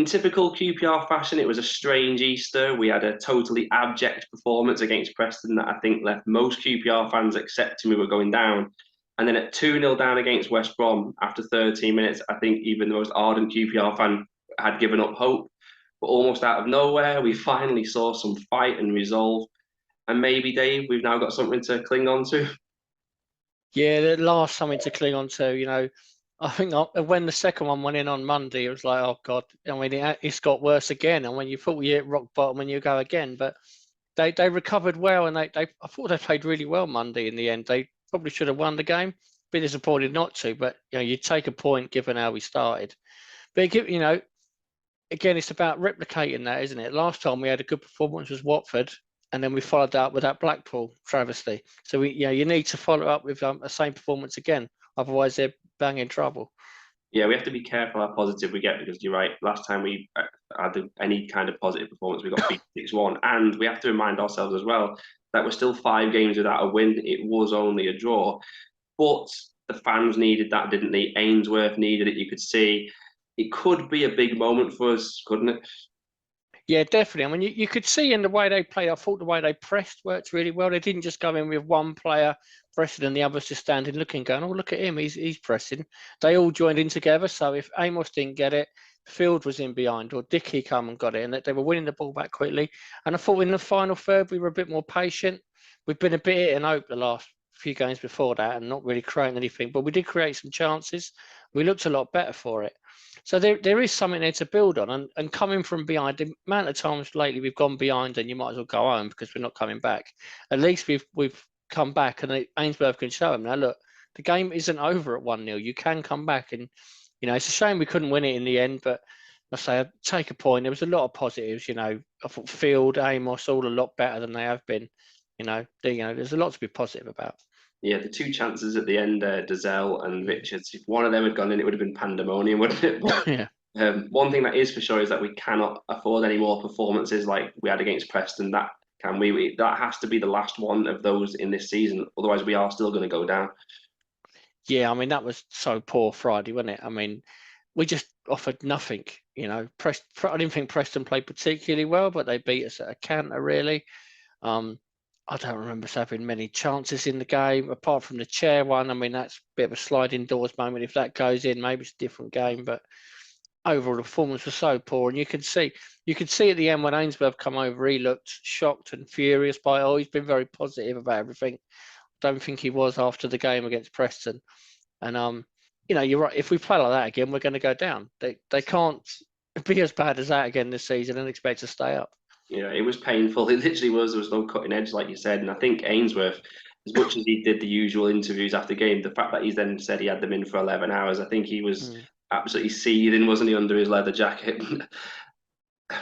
In typical QPR fashion, it was a strange Easter. We had a totally abject performance against Preston that I think left most QPR fans accepting we were going down. And then at 2-0 down against West Brom after 13 minutes, I think even the most ardent QPR fan had given up hope. But almost out of nowhere, we finally saw some fight and resolve. And maybe, Dave, we've now got something to cling on to. Yeah, the last something to cling on to, I think when the second one went in on Monday, it was like, oh God, I mean, it's got worse again. And when you thought you hit rock bottom and you go again, but they recovered well, and I thought they played really well Monday in the end. They probably should have won the game. Been disappointed not to, but you take a point given how we started. But again, it's about replicating that, isn't it? Last time we had a good performance was Watford, and then we followed that up with that Blackpool travesty. So you need to follow up with the same performance again. Otherwise, they're bang in trouble. Yeah, we have to be careful how positive we get, because you're right. Last time we had any kind of positive performance, we got beat 6-1. And we have to remind ourselves as well that we're still 5 games without a win. It was only a draw. But the fans needed that, didn't they? Ainsworth needed it. You could see it could be a big moment for us, couldn't it? Yeah, definitely. I mean, you could see in the way they played, I thought the way they pressed worked really well. They didn't just go in with one player pressing and the others just standing looking, going, oh, look at him, he's pressing. They all joined in together. So if Amos didn't get it, Field was in behind, or Dickey come and got it, and that they were winning the ball back quickly. And I thought in the final third, we were a bit more patient. We've been a bit hit and hope the last few games before that and not really creating anything, but we did create some chances. We looked a lot better for it. So there is something there to build on, and coming from behind, the amount of times lately we've gone behind and you might as well go home because we're not coming back. At least we've come back, and Ainsworth can show them now. Look, the game isn't over at 1-0. You can come back, and it's a shame we couldn't win it in the end. But I say, I'd take a point. There was a lot of positives. I thought Field, Amos, all a lot better than they have been. There's a lot to be positive about. Yeah, the 2 chances at the end, Dazelle and Richards, if one of them had gone in, it would have been pandemonium, wouldn't it? But Yeah. one thing that is for sure is that we cannot afford any more performances like we had against Preston. That has to be the last one of those in this season. Otherwise, we are still going to go down. Yeah, I mean, that was so poor Friday, wasn't it? I mean, we just offered nothing. I didn't think Preston played particularly well, but they beat us at a canter, really. I don't remember us having many chances in the game, apart from the chair one. I mean, that's a bit of a sliding doors moment. If that goes in, maybe it's a different game. But overall, the performance was so poor. And you could see at the end when Ainsworth come over, he looked shocked and furious by it. He's been very positive about everything. Don't think he was after the game against Preston. And, you're right. If we play like that again, we're going to go down. They can't be as bad as that again this season and expect to stay up. Yeah, it was painful. It literally was. There was no cutting edge, like you said. And I think Ainsworth, as much as he did the usual interviews after game, the fact that he's then said he had them in for 11 hours, I think he was absolutely seething, wasn't he, under his leather jacket?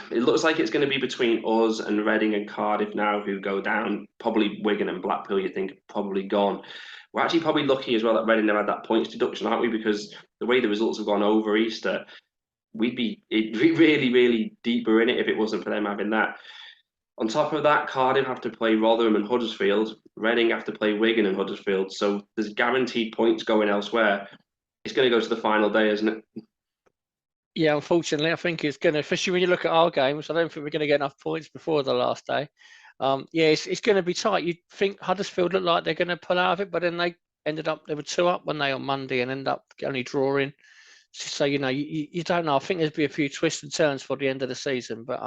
It looks like it's going to be between us and Reading and Cardiff now, who go down. Probably Wigan and Blackpool, you think, probably gone. We're actually probably lucky as well that Reading never had that points deduction, aren't we? Because the way the results have gone over Easter, we'd be really, really deeper in it if it wasn't for them having that. On top of that, Cardiff have to play Rotherham and Huddersfield. Reading have to play Wigan and Huddersfield. So there's guaranteed points going elsewhere. It's going to go to the final day, isn't it? Yeah, unfortunately, I think it's going to, especially when you look at our games, I don't think we're going to get enough points before the last day. It's going to be tight. You'd think Huddersfield looked like they're going to pull out of it, but then they were 2 up when they on Monday and end up only drawing. So, you don't know. I think there'll be a few twists and turns for the end of the season, but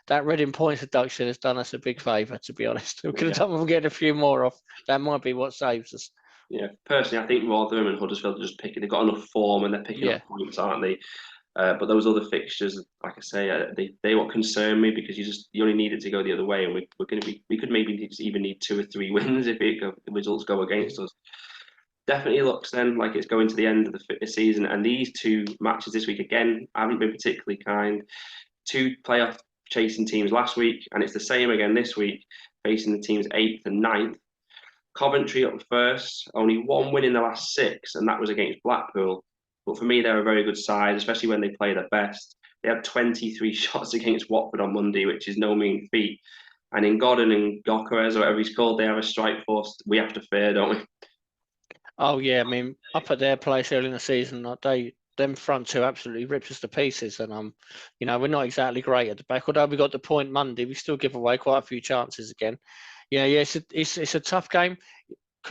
that Reading points deduction has done us a big favour, to be honest. We could have done with getting a few more off. That might be what saves us. Yeah, personally, I think Rotherham and Huddersfield are just picking. They've got enough form and they're picking up points, aren't they? But those other fixtures, like I say, they what concern me, because you only need it to go the other way, and we could maybe even need 2 or 3 wins if the results go against us. Definitely looks then like it's going to the end of the season, and these 2 matches this week again haven't been particularly kind. 2 playoff chasing teams last week, and it's the same again this week, facing the teams 8th and 9th. Coventry up first, only 1 win in the last 6, and that was against Blackpool. But for me, they're a very good side, especially when they play their best. They had 23 shots against Watford on Monday, which is no mean feat. And in Godden and Gokares, or whatever he's called, they have a strike force we have to fear, don't we? Oh yeah, I mean, up at their place early in the season, they them front two absolutely rips us to pieces, and you know, we're not exactly great at the back. Although we got the point Monday, we still give away quite a few chances again. Yeah, it's a tough game.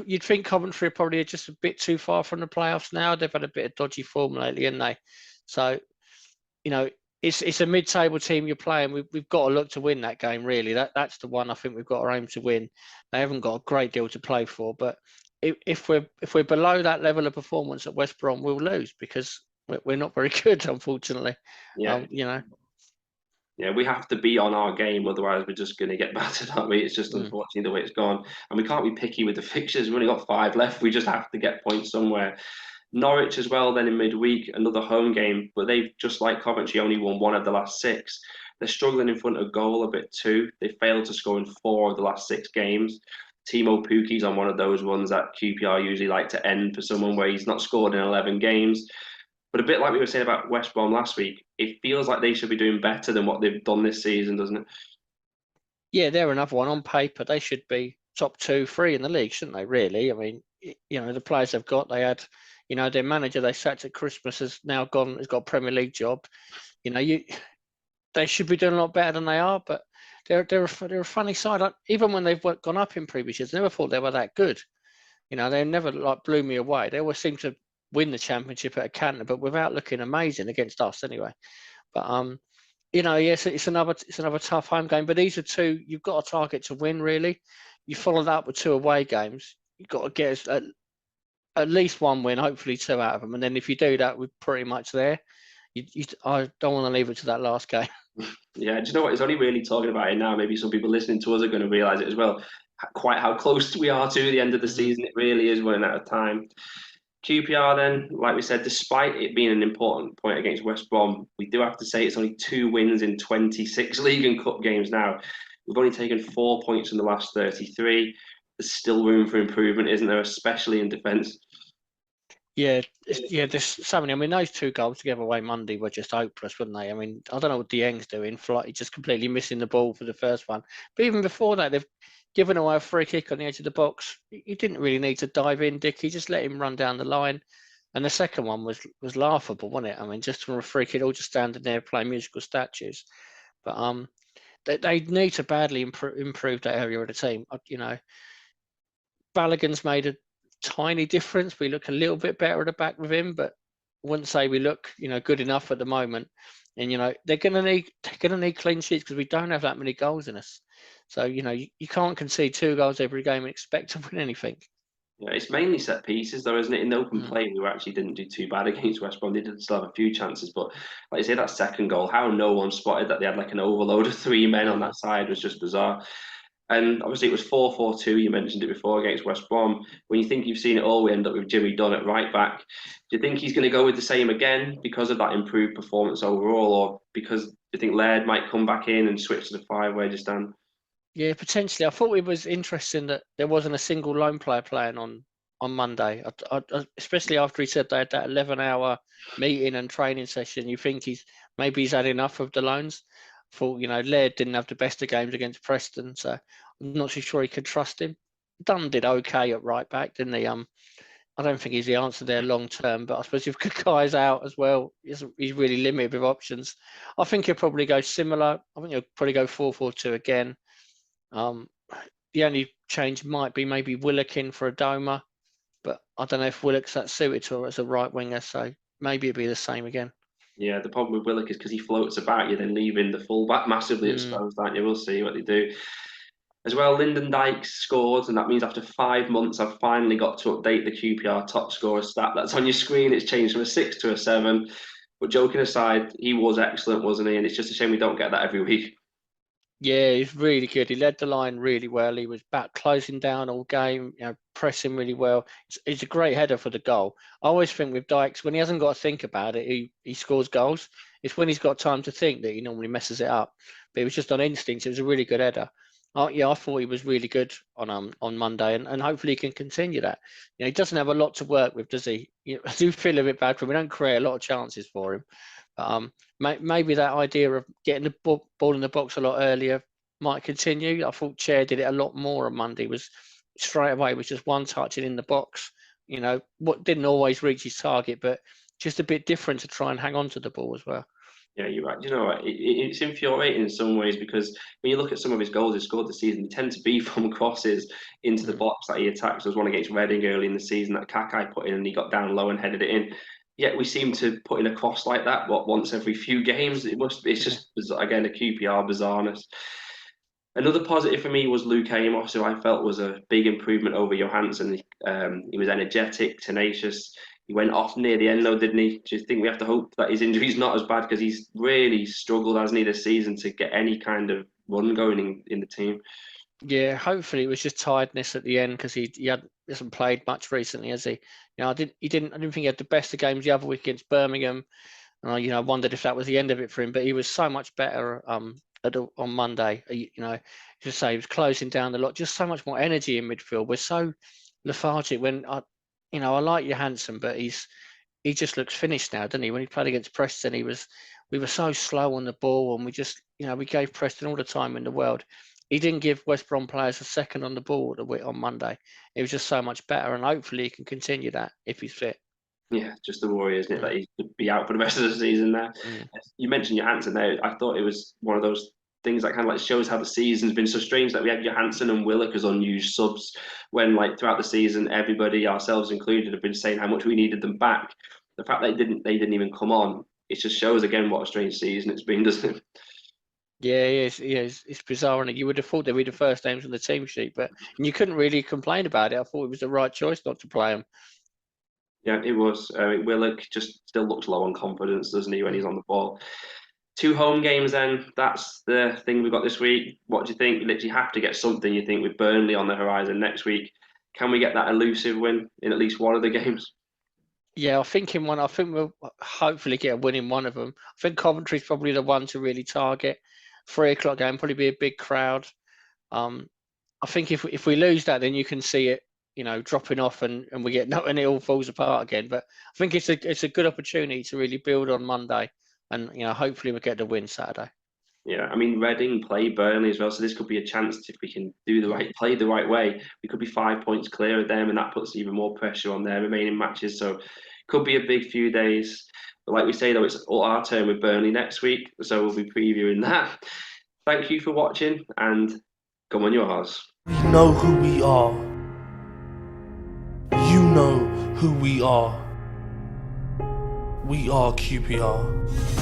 You'd think Coventry are probably just a bit too far from the playoffs now. They've had a bit of dodgy form lately, haven't they? So, you know, it's a mid-table team you're playing. We've got to look to win that game, really. That's the one I think we've got to aim to win. They haven't got a great deal to play for, but if we're below that level of performance at West Brom, we'll lose because we're not very good, unfortunately. Yeah. You know. Yeah, we have to be on our game, otherwise we're just going to get battered, aren't we? It's just unfortunately the way it's gone. And we can't be picky with the fixtures. We've only got 5 left. We just have to get points somewhere. Norwich as well, then in midweek, another home game. But they've, just like Coventry, only won 1 of the last 6. They're struggling in front of goal a bit too. They failed to score in 4 of the last 6 games. Timo Pukki's on one of those ones that QPR usually like to end for someone where he's not scored in 11 games. But a bit like we were saying about West Brom last week, it feels like they should be doing better than what they've done this season, doesn't it? Yeah, they're another one. On paper, they should be top 2, 3 in the league, shouldn't they, really? I mean, you know, the players they've got, they had, you know, their manager they sacked at Christmas has now gone, has got a Premier League job. You know, they should be doing a lot better than they are, but they're a funny side. Even when they've gone up in previous years, I never thought they were that good. You know, they never like blew me away. They always seem to win the championship at a canter, but without looking amazing against us anyway. But you know, yes, it's another tough home game. But these are 2 you've got a target to win. Really, you follow that up with 2 away games. You've got to get at least 1 win, hopefully 2 out of them. And then if you do that, we're pretty much there. I don't want to leave it to that last game. Yeah, do you know what? It's only really talking about it now. Maybe some people listening to us are going to realise it as well. Quite how close we are to the end of the season. It really is running out of time. QPR then, like we said, despite it being an important point against West Brom, we do have to say it's only 2 wins in 26 league and cup games now. We've only taken 4 points in the last 33. There's still room for improvement, isn't there, especially in defence? Yeah, there's so many. I mean, those 2 goals to give away Monday were just hopeless, weren't they? I mean, I don't know what Dieng's doing, Flight just completely missing the ball for the first one. But even before that, they've given away a free kick on the edge of the box. You didn't really need to dive in, Dickie. Just let him run down the line. And the second one was laughable, wasn't it? I mean, just from a free kick, all just standing there playing musical statues. But they need to badly improve that area of the team. You know, Balogun's made a tiny difference. We look a little bit better at the back with him, but I wouldn't say we look, you know, good enough at the moment. And you know, they're gonna need clean sheets because we don't have that many goals in us. So you know, you can't concede 2 goals every game and expect to win anything. Yeah, it's mainly set pieces, though, isn't it? In open play, we actually didn't do too bad against West Brom. They did still have a few chances, but like you say, that second goal, how no one spotted that they had like an overload of 3 men on that side was just bizarre. And obviously, it was 4-4-2. You mentioned it before against West Brom. When you think you've seen it all, we end up with Jimmy Dunn at right back. Do you think he's going to go with the same again because of that improved performance overall, or because do you think Laird might come back in and switch to the 5? Where do you stand? Yeah, potentially. I thought it was interesting that there wasn't a single lone player playing on Monday, especially after he said they had that 11-hour meeting and training session. You think he's had enough of the loans. Thought, you know, Laird didn't have the best of games against Preston, so I'm not too sure he could trust him. Dunn did okay at right back, didn't he? I don't think he's the answer there long term, but I suppose if Kakai's out as well, he's really limited with options. I think he'll probably go similar. I think he'll probably go 4-4-2 again. The only change might be maybe Willock in for Adoma, but I don't know if Willock's that suited to her as a right winger, so maybe it'd be the same again. Yeah, the problem with Willock is because he floats about you, then leaving the fullback massively exposed, aren't you? We'll see what they do. As well, Lyndon Dykes scored, and that means after 5 months, I've finally got to update the QPR top scorer stat that's on your screen. It's changed from a 6 to a 7. But joking aside, he was excellent, wasn't he? And it's just a shame we don't get that every week. Yeah, he's really good. He led the line really well. He was back closing down all game, you know, pressing really well. It's a great header for the goal. I always think with Dykes, when he hasn't got to think about it, he scores goals. It's when he's got time to think that he normally messes it up. But it was just on instinct. It was a really good header. I thought he was really good on Monday, and hopefully he can continue that. You know, he doesn't have a lot to work with, does he? You know, I do feel a bit bad for him. We don't create a lot of chances for him. Maybe that idea of getting the ball in the box a lot earlier might continue. I thought Chair did it a lot more on Monday. Was straight away was just one touching in the box. You know, what didn't always reach his target, but just a bit different to try and hang on to the ball as well. Yeah, you're right. You know what? It's infuriating in some ways because when you look at some of his goals he scored this season, they tend to be from crosses into the box that he attacks. There was one against Reading early in the season that Kakai put in and he got down low and headed it in. Yet we seem to put in a cross like that, once every few games. It's just, again, a QPR bizarreness. Another positive for me was Luke Amos, who I felt was a big improvement over Johansson. He was energetic, tenacious. He went off near the end, though, didn't he? Do you think we have to hope that his injury's not as bad? Because he's really struggled, hasn't he, this season to get any kind of run going in the team. Yeah, hopefully it was just tiredness at the end because he hasn't played much recently, has he? I didn't think he had the best of games the other week against Birmingham. And I wondered if that was the end of it for him, but he was so much better on Monday. Just say he was closing down the lot, just so much more energy in midfield. We're so lethargic when I like Johansson, but he just looks finished now, doesn't he? When he played against Preston, we were so slow on the ball, and we just we gave Preston all the time in the world. He didn't give West Brom players a second on the ball on Monday. It was just so much better, and hopefully he can continue that if he's fit. Yeah, just the worry, isn't it, that he could be out for the rest of the season there. You mentioned Johansson there. I thought it was one of those things that kind of like shows how the season's been so strange that we had Johansson and Willock as unused subs when, like, throughout the season, everybody, ourselves included, have been saying how much we needed them back. The fact that they didn't even come on, it just shows again what a strange season it's been, doesn't it? Yeah, it's bizarre, and you would have thought they'd be the first names on the team sheet, but you couldn't really complain about it. I thought it was the right choice not to play them. Yeah, it was. Willock just still looks low on confidence, doesn't he, when he's on the ball? 2 home games then. That's the thing we've got this week. What do you think? You literally have to get something, you think, with Burnley on the horizon next week. Can we get that elusive win in at least one of the games? Yeah, I think we'll hopefully get a win in one of them. I think Coventry's probably the one to really target. 3:00 game, probably be a big crowd. I think if we lose that, then you can see it, dropping off and we get and it all falls apart again. But I think it's a good opportunity to really build on Monday, and hopefully we'll get the win Saturday. Yeah, I mean, Reading play Burnley as well, so this could be a chance if we can play the right way. We could be 5 points clear of them, and that puts even more pressure on their remaining matches. So it could be a big few days. But like we say, though, it's all our turn with Burnley next week, so we'll be previewing that. Thank you for watching, and come on yours. We know who we are. You know who we are. We are QPR.